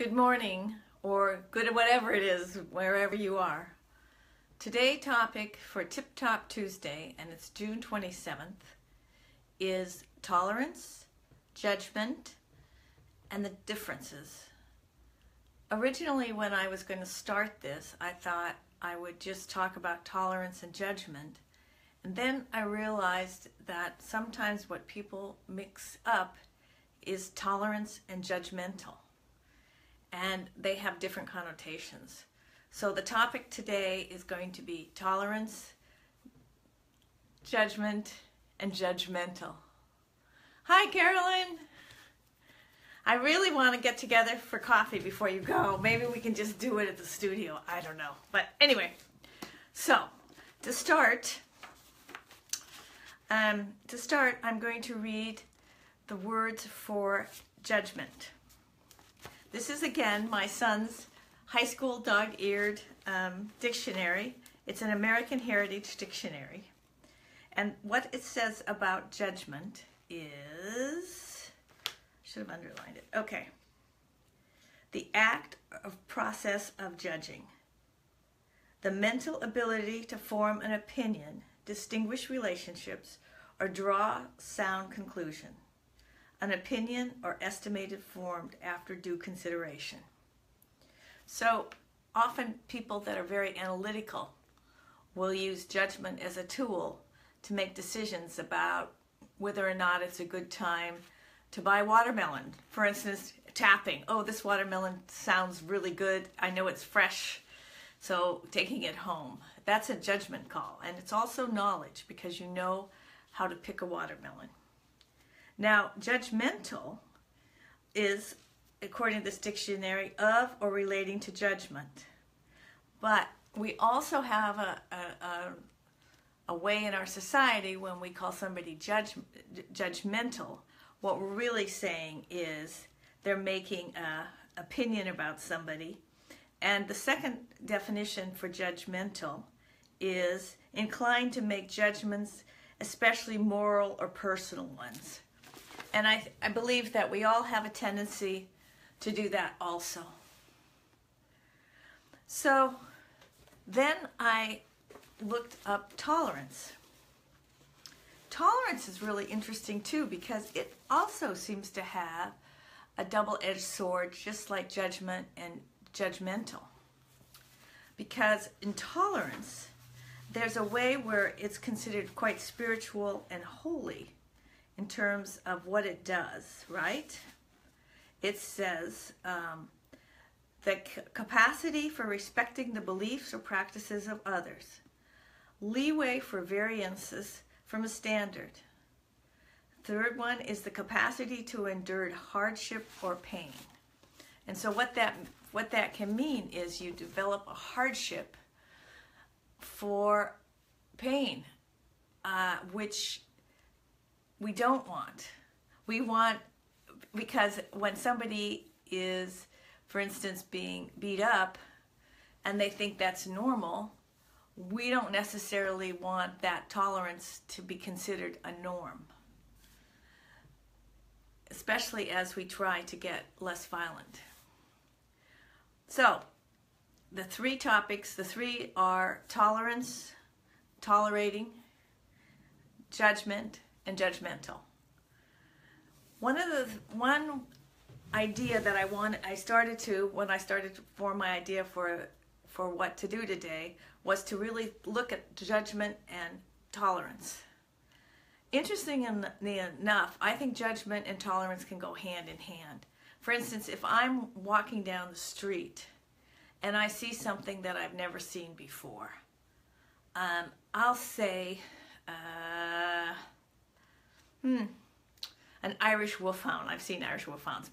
Good morning, or good whatever it is, wherever you are. Today's topic for TipTip Tuesday, and it's June 27th, is tolerance, judgment, and the differences. Originally, when I was going to start this, I thought I would just talk about tolerance and judgment. And then I realized that sometimes what people mix up is tolerance and judgmental. And they have different connotations. So the topic today is going to be tolerance, judgment, and judgmental. Hi, Carolyn. I really want to get together for coffee before you go. Maybe we can just do it at the studio. I don't know. But anyway, so to start, I'm going to read the words for judgment. This is, again, my son's high school dog-eared dictionary. It's an American Heritage Dictionary. And what it says about judgment is, should have underlined it. Okay. The act or process of judging. The mental ability to form an opinion, distinguish relationships, or draw sound conclusion. An opinion or estimated formed after due consideration. So often people that are very analytical will use judgment as a tool to make decisions about whether or not it's a good time to buy watermelon. For instance, tapping. Oh, this watermelon sounds really good. I know it's fresh. So taking it home. That's a judgment call. And it's also knowledge because you know how to pick a watermelon. Now, judgmental is, according to this dictionary, of or relating to judgment. But we also have a way in our society when we call somebody judgmental. What we're really saying is they're making an opinion about somebody. And the second definition for judgmental is inclined to make judgments, especially moral or personal ones. And I believe that we all have a tendency to do that also. So then I looked up tolerance. Tolerance is really interesting too because it also seems to have a double-edged sword, just like judgment and judgmental. Because in tolerance, there's a way where it's considered quite spiritual and holy in terms of what it does, right? It says the capacity for respecting the beliefs or practices of others, leeway for variances from a standard. Third one is the capacity to endure hardship or pain. And so what that can mean is you develop a hardship for pain, which we don't want. We want, because when somebody is, for instance, being beat up and they think that's normal, we don't necessarily want that tolerance to be considered a norm, especially as we try to get less violent. So, the three topics, the three are tolerance, tolerating, judgment, and judgmental. One idea that when I started to form my idea for what to do today was to really look at judgment and tolerance. Interestingly enough, I think judgment and tolerance can go hand in hand. For instance, if I'm walking down the street and I see something that I've never seen before, I'll say, an Irish wolfhound. I've seen Irish wolfhounds,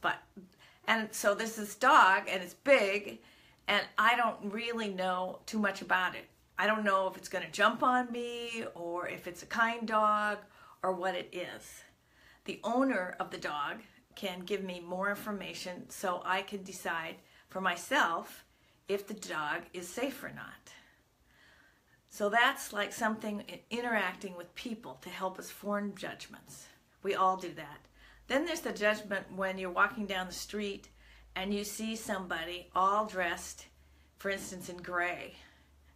and so there's this dog, and it's big, and I don't really know too much about it. I don't know if it's going to jump on me, or if it's a kind dog, or what it is. The owner of the dog can give me more information so I can decide for myself if the dog is safe or not. So that's like something interacting with people to help us form judgments. We all do that. Then there's the judgment when you're walking down the street and you see somebody all dressed, for instance, in gray.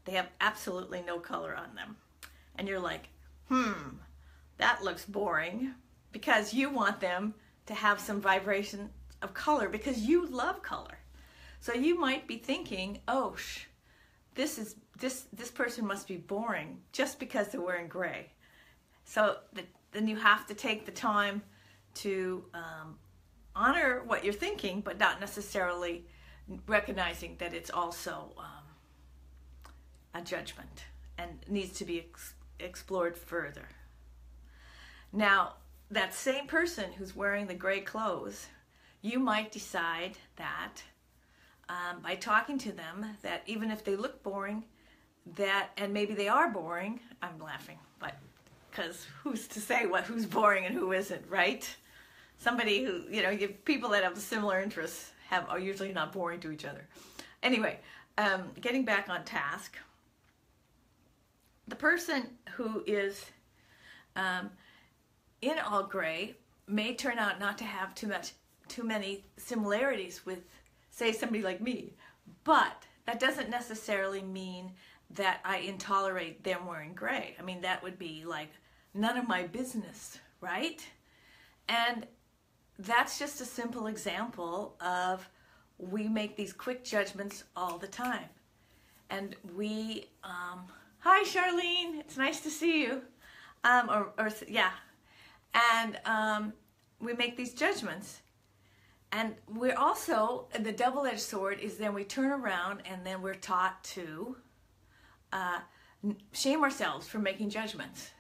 They have absolutely no color on them. And you're like, that looks boring, because you want them to have some vibration of color because you love color. So you might be thinking, oh, this person must be boring just because they're wearing gray. So then you have to take the time to honor what you're thinking, but not necessarily recognizing that it's also a judgment and needs to be explored further. Now, that same person who's wearing the gray clothes, you might decide that by talking to them, that even if they look boring, and maybe they are boring, I'm laughing, but because who's to say who's boring and who isn't, right? Somebody who, people that have similar interests are usually not boring to each other. Anyway, getting back on task, the person who is in all gray may turn out not to have too many similarities with, say, somebody like me, but that doesn't necessarily mean that I intolerate them wearing gray. I mean, that would be like none of my business, right? And that's just a simple example of we make these quick judgments all the time. And we, hi Charlene, it's nice to see you. Yeah. And we make these judgments. And we're also, the double-edged sword is then we turn around and then we're taught to shame ourselves for making judgments.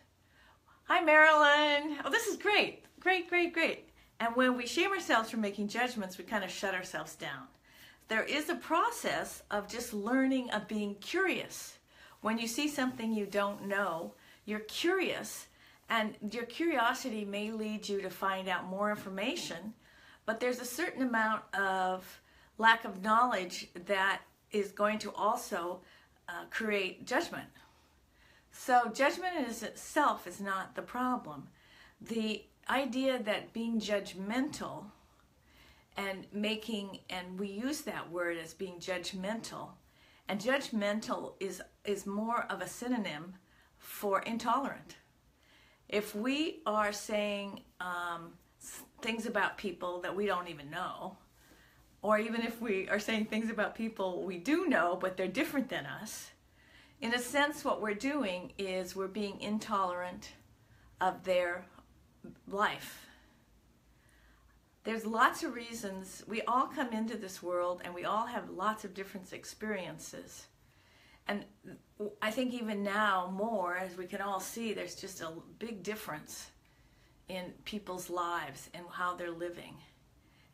Hi Marilyn, oh this is great, great. And when we shame ourselves for making judgments, we kind of shut ourselves down. There is a process of just learning, of being curious. When you see something you don't know, you're curious, and your curiosity may lead you to find out more information, but there's a certain amount of lack of knowledge that is going to also create judgment. So judgment in itself is not the problem. The idea that being judgmental and we use that word as being judgmental, and judgmental is more of a synonym for intolerant. If we are saying things about people that we don't even know, or even if we are saying things about people we do know but they're different than us, in a sense what we're doing is we're being intolerant of their life. There's lots of reasons. We all come into this world and we all have lots of different experiences. And I think even now more, as we can all see, there's just a big difference in people's lives and how they're living.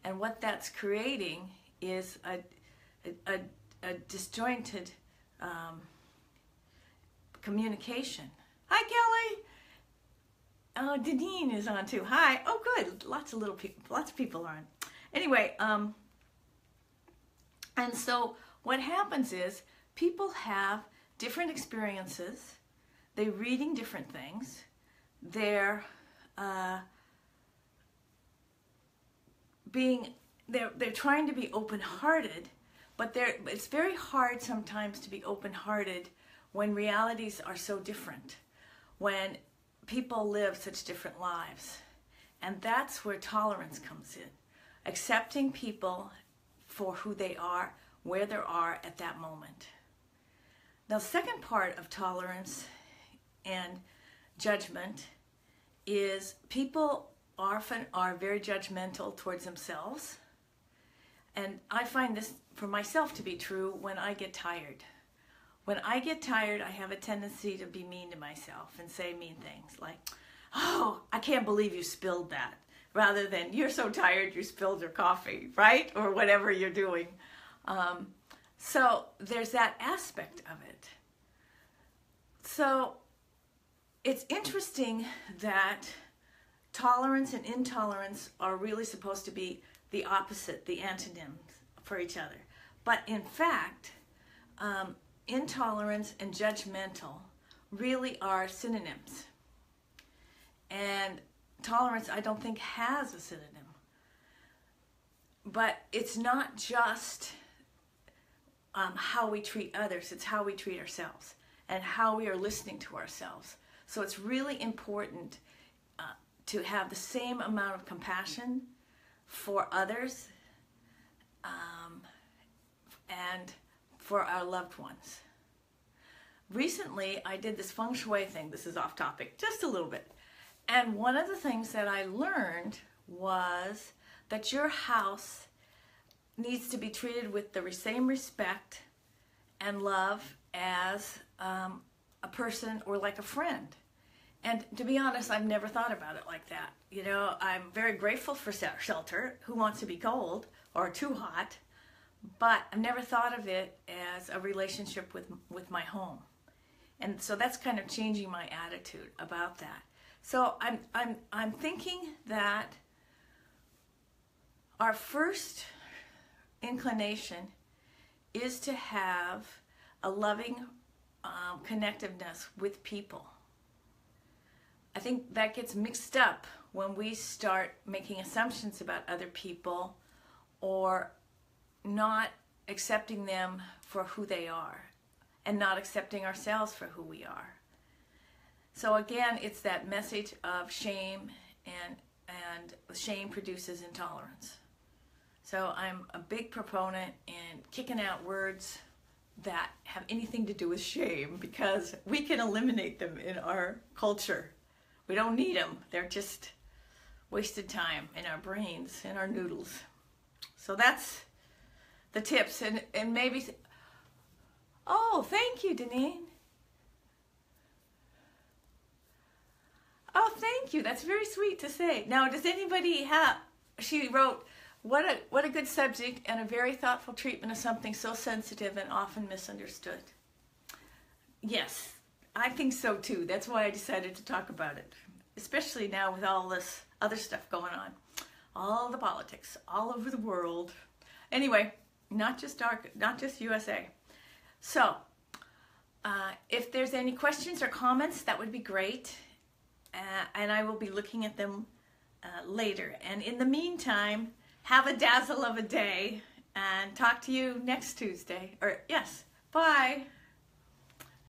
And what that's creating is a disjointed communication. Hi, Kelly. Oh, Deneen is on too. Hi. Oh, good. Lots of people are on. Anyway, and so what happens is people have different experiences. They're reading different things. They're trying to be open-hearted, but it's very hard sometimes to be open-hearted when realities are so different, when people live such different lives. And that's where tolerance comes in. Accepting people for who they are, where they are at that moment. Now, the second part of tolerance and judgment is people often are very judgmental towards themselves. And I find this for myself to be true when I get tired. When I get tired, I have a tendency to be mean to myself and say mean things like, oh, I can't believe you spilled that, rather than you're so tired you spilled your coffee, right? Or whatever you're doing. So there's that aspect of it. So it's interesting that tolerance and intolerance are really supposed to be the opposite, the antonyms for each other. But in fact, intolerance and judgmental really are synonyms. And tolerance, I don't think, has a synonym. But it's not just how we treat others, it's how we treat ourselves and how we are listening to ourselves. So it's really important to have the same amount of compassion for others and for our loved ones. Recently, I did this feng shui thing. This is off topic, just a little bit. And one of the things that I learned was that your house needs to be treated with the same respect and love as a person or like a friend. And to be honest, I've never thought about it like that. You know, I'm very grateful for shelter. Who wants to be cold or too hot? But I've never thought of it as a relationship with my home. And so that's kind of changing my attitude about that. So I'm thinking that our first inclination is to have a loving connectiveness with people. I think that gets mixed up when we start making assumptions about other people or not accepting them for who they are and not accepting ourselves for who we are. So again, it's that message of shame, and shame produces intolerance. So I'm a big proponent in kicking out words that have anything to do with shame, because we can eliminate them in our culture. We don't need them. They're just wasted time in our brains, in our noodles. So that's the tips. And maybe, oh, thank you, Deneen. Oh, thank you. That's very sweet to say. Now, does anybody have, she wrote, what a good subject and a very thoughtful treatment of something so sensitive and often misunderstood. Yes, I think so too. That's why I decided to talk about it, especially now with all this other stuff going on. All the politics all over the world. Anyway, not just USA. So, if there's any questions or comments, that would be great. And I will be looking at them later. And in the meantime, have a dazzle of a day and talk to you next Tuesday. Or yes, bye.